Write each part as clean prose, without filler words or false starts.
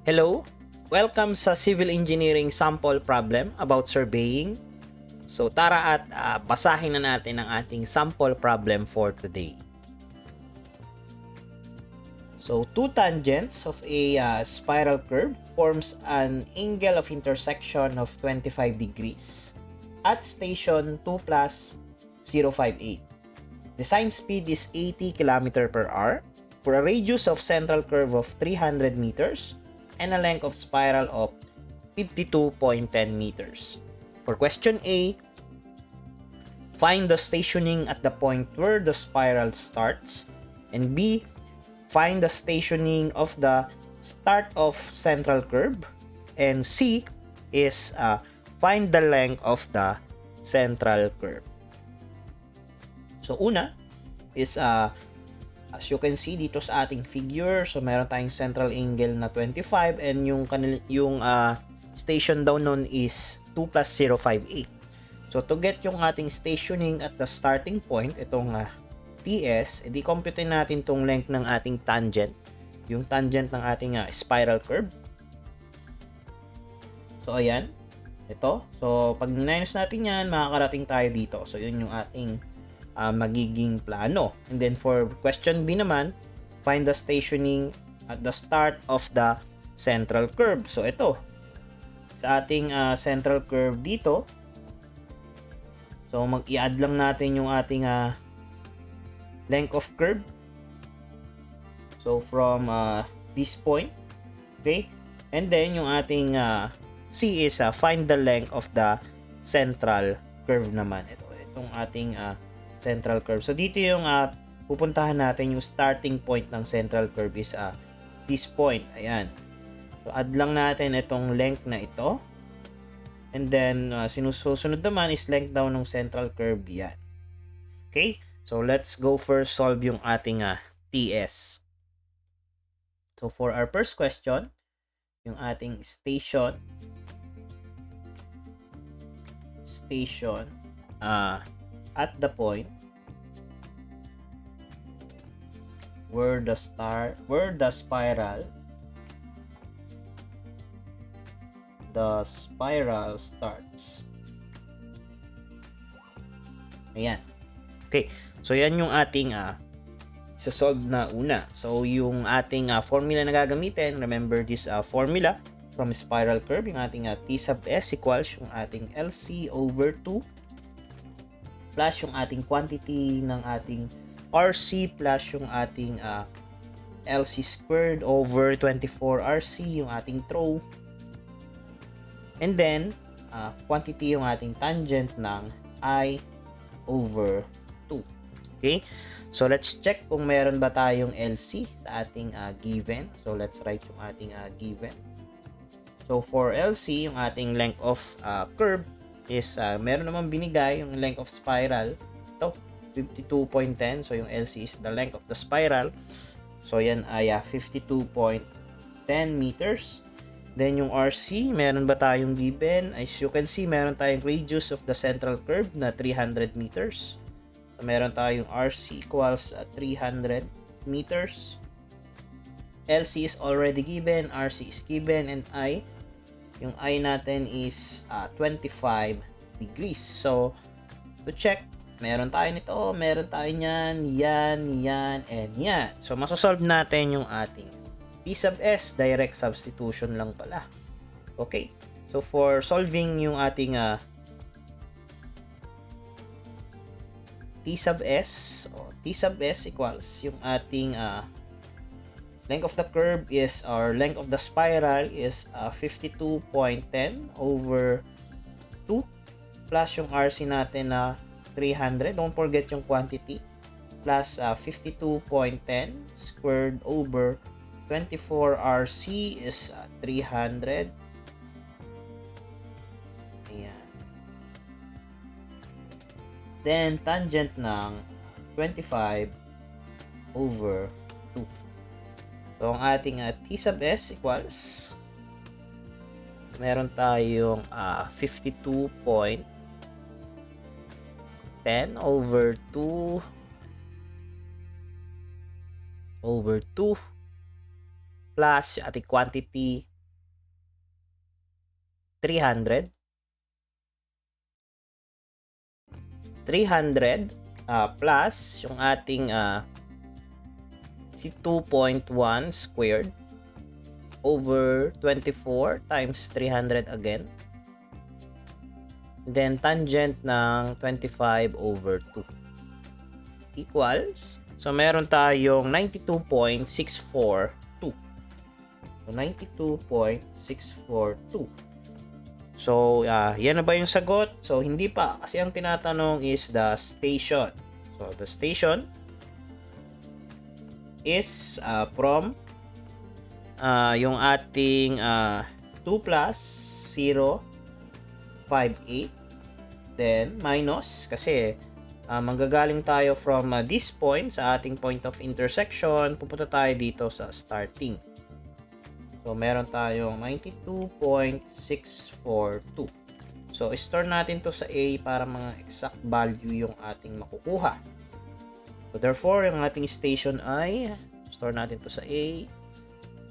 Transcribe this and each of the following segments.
Hello! Welcome sa Civil Engineering Sample Problem about surveying. So tara at basahin na natin ang ating sample problem for today. So two tangents of a spiral curve forms an angle of intersection of 25 degrees at station 2 plus 058. Design speed is 80 km per hour for a radius of central curve of 300 meters and a length of spiral of 52.10 meters. For question A, find the stationing at the point where the spiral starts, and B, find the stationing of the start of central curve, and C is find the length of the central curve. So una is as you can see dito sa ating figure, so meron tayong central angle na 25 and yung station daw nun is 2 plus 058. So to get yung ating stationing at the starting point, itong TS, edi compute natin tong length ng ating tangent, yung tangent ng ating spiral curve. So ayan, ito. So pag minus natin yan, makakarating tayo dito. So yun yung ating magiging plano. And then for question B naman, find the stationing at the start of the central curve. So ito, sa ating central curve dito, so mag-i-add lang natin yung ating length of curve. So from this point, okay? And then yung ating C is find the length of the central curve naman. Itong ating central curve. So dito yung pupuntahan natin, yung starting point ng central curve is this point. Ayan. So add lang natin itong length na ito. And then sinusunod naman is length daw ng central curve yan. Okay? So let's go first solve yung ating TS. So for our first question, yung ating station at the point where the spiral starts. Ayan. Okay. So yan yung ating solve na una. So yung ating formula na gagamitin, remember this formula from spiral curve, yung ating T sub S equals yung ating LC over 2 plus yung ating quantity ng ating RC plus yung ating LC squared over 24 RC, yung ating throw. And then, quantity yung ating tangent ng I over 2. Okay? So, let's check kung meron ba tayong LC sa ating given. So, let's write yung ating given. So, for LC, yung ating length of curve is meron naman binigay yung length of spiral. Ito, 52.10. So, yung LC is the length of the spiral. So, yan ay 52.10 meters. Then, yung RC, meron ba tayong given? As you can see, meron tayong radius of the central curve na 300 meters. So, meron tayong RC equals 300 meters. LC is already given, RC is given, and yung I natin is 25 degrees. So, to check, meron tayo nito, meron tayo niyan, yan, and yan. So, masosolve natin yung ating P sub S, direct substitution lang pala. Okay. So, for solving yung ating T sub S, T sub S equals yung ating length of the curve is, or length of the spiral is 52.10 over 2 plus yung RC natin na 300. Don't forget yung quantity. Plus 52.10 squared over 24 RC is 300. Ayan. Then, tangent ng 25 over 2. So, ang ating T sub S equals, meron tayong 52.10 over 2 plus ating quantity 300. 300 plus yung ating 2.1 squared over 24 times 300 again. Then tangent ng 25 over 2 equals, so meron tayong 92.642. So 92.642. So, yan na ba yung sagot? So, hindi pa. Kasi ang tinatanong is the station. So, the station is from yung ating 2 plus 0, 5, 8. Then, minus. Kasi, manggagaling tayo from this point sa ating point of intersection. Pupunta tayo dito sa starting. So, meron tayong 92.642. So, store natin to sa A para mga exact value yung ating makukuha. So, therefore, yung ating station ay, store natin to sa A.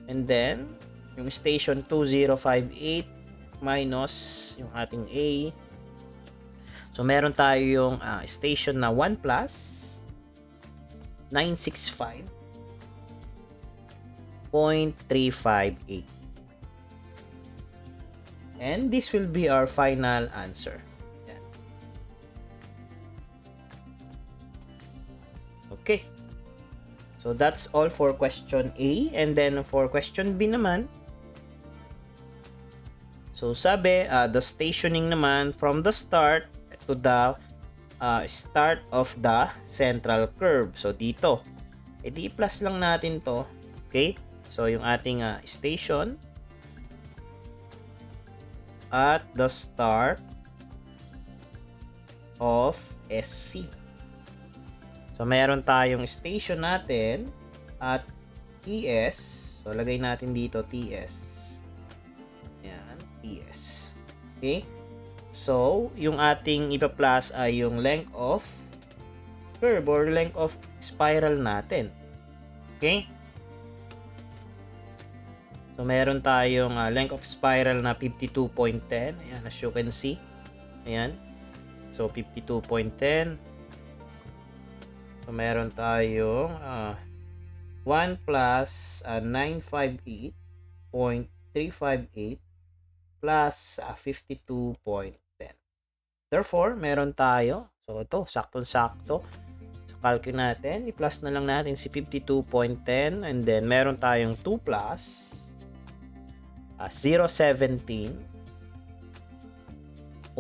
And then, yung station 2058 minus yung ating A. So, meron tayo yung station na 1 plus 965. 0.358. And this will be our final answer. Yan. Okay. So that's all for question A. And then for question B naman, so sabi, the stationing naman from the start to the start of the central curve. So dito, edi plus lang natin to. Okay? So, yung ating station at the start of SC. So, meron tayong station natin at TS. So, lagay natin dito TS. Yan, TS. Okay? So, yung ating ipa-plus ay yung length of curve or length of spiral natin. Okay? So, meron tayong length of spiral na 52.10. Ayan, as you can see. Ayan. So, 52.10. So, meron tayong 1 plus 958.358 plus 52.10. Therefore, meron tayo. So, ito, saktong-sakto. So, calculate natin. I-plus na lang natin si 52.10. And then, meron tayong 2 plus 017.458.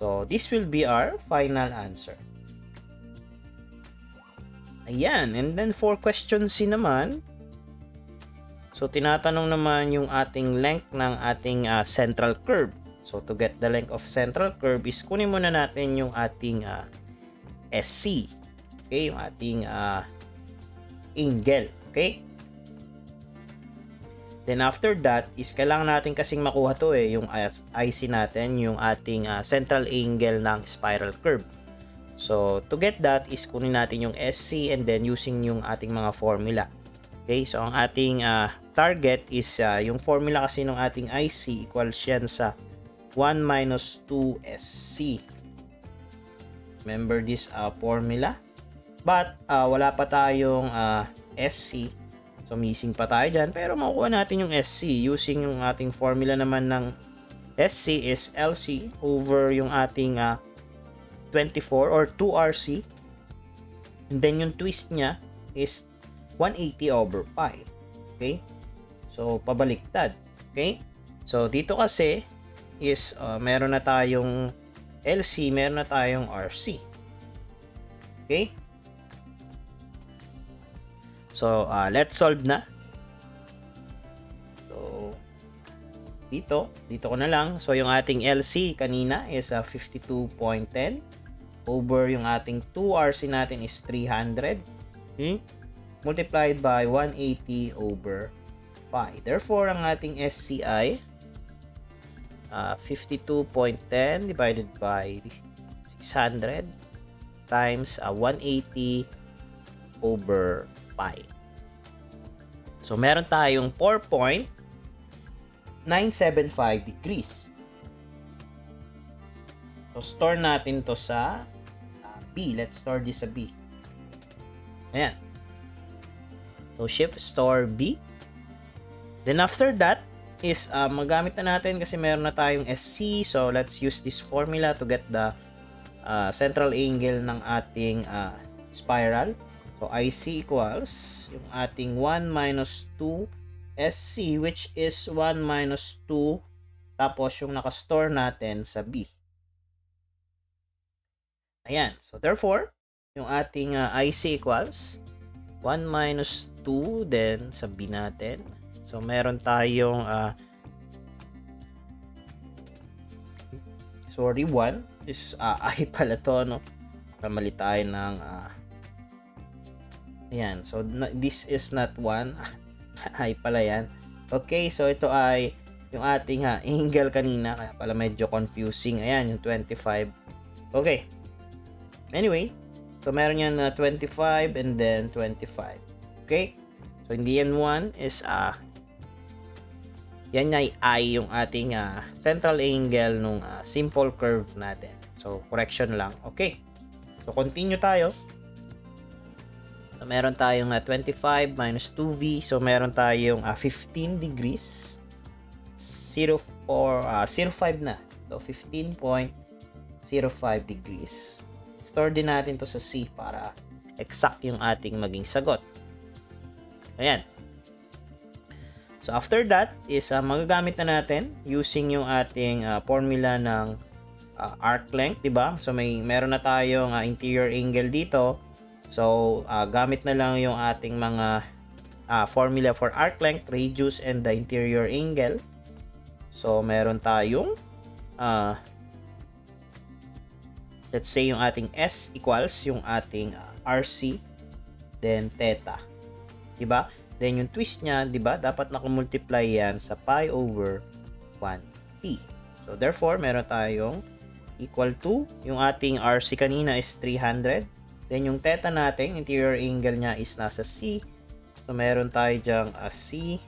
So, this will be our final answer. Ayan. And then, for question C naman, so, tinatanong naman yung ating length ng ating central curve. So, to get the length of central curve is kunin muna natin yung ating SC. Okay? Yung ating angle. Okay? Then after that is kailangan natin kasing makuha to yung IC natin, yung ating central angle ng spiral curve. So to get that is kunin natin yung SC and then using yung ating mga formula. Okay, so ang ating target is yung formula kasi ng ating IC equals yan sa 1 minus 2SC. Remember this formula? But wala pa tayong SC. So, missing pa tayo dyan. Pero makukuha natin yung SC using yung ating formula naman ng SC is LC over yung ating 24 or 2RC. And then yung twist niya is 180 over pi. Okay? So, pabaliktad. Okay? So, dito kasi is meron na tayong LC, meron na tayong RC. Okay? So, let's solve na. So, dito ko na lang. So, yung ating LC kanina is 52.10 over yung ating 2RC natin is 300. Okay? Multiplied by 180 over pi. Therefore, ang ating SCI 52.10 divided by 600 times 180 over pi. So, meron tayong 4.5 975 degrees. So, store natin to sa B. Let's store this sa B. Ayan. So, shift store B. Then, after that, is magamit na natin kasi meron na tayong SC. So, let's use this formula to get the central angle ng ating spiral. So, IC equals yung ating 1 minus 2 SC, which is 1 minus 2 tapos yung nakastore natin sa B. Ayan. So, therefore, yung ating IC equals 1 minus 2 then sa B natin. So, meron tayong 1 is I pala to, no? Kamali tayo ng ayan. So, this is not 1. I pala yan. Okay, so ito ay yung ating angle kanina. Kaya pala medyo confusing. Ayan, yung 25. Okay. Anyway, so meron yan 25 and then 25. Okay? So, hindi yan 1 is yan ay I yung ating central angle nung simple curve natin. So, correction lang. Okay. So, continue tayo. So, meron tayong 25 minus 2V. So, meron tayong 15 degrees. 05 na. So, 15.05 degrees. Store din natin to sa C para exact yung ating maging sagot. Ayan. So, after that is magagamit na natin using yung ating formula ng arc length, diba? So, meron na tayong interior angle dito. So, gamit na lang yung ating mga formula for arc length, radius, and the interior angle. So, meron tayong let's say yung ating S equals yung ating RC then theta. Diba? Then yung twist niya, diba? Dapat nakumultiply yan sa pi over 1t. So, therefore, meron tayong equal to, yung ating RC kanina is 300. Then, yung theta natin, interior angle niya is nasa C. So, meron tayo dyang C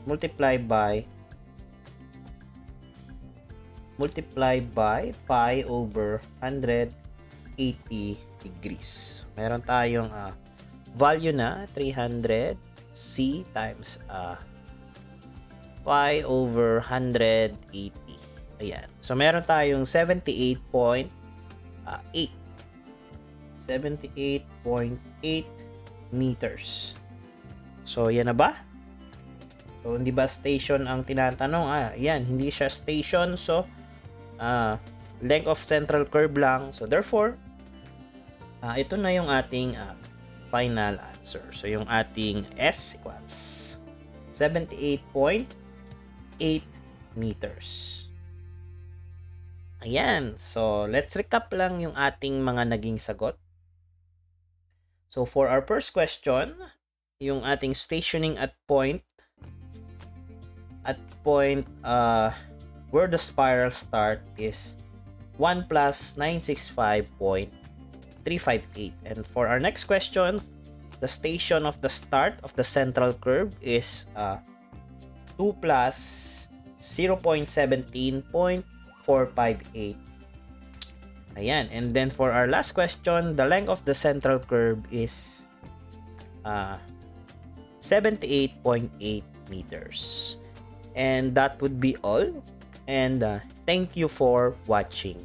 multiply by pi over 180 degrees. Meron tayong value na 300 C times pi over 180. Ayan. So, meron tayong 78.8 meters. So, yan na ba? So, hindi ba station ang tinatanong? Yan. Hindi siya station. So, length of central curve lang. So, therefore, ito na yung ating final answer. So, yung ating S equals 78.8 meters. Ayan. So, let's recap lang yung ating mga naging sagot. So, for our first question, yung ating stationing at point where the spiral start is 1 plus 965.358. And for our next question, the station of the start of the central curve is 2 plus 0.17.458. Ayan. And then for our last question, the length of the central curve is 78.8 meters. And that would be all. And thank you for watching.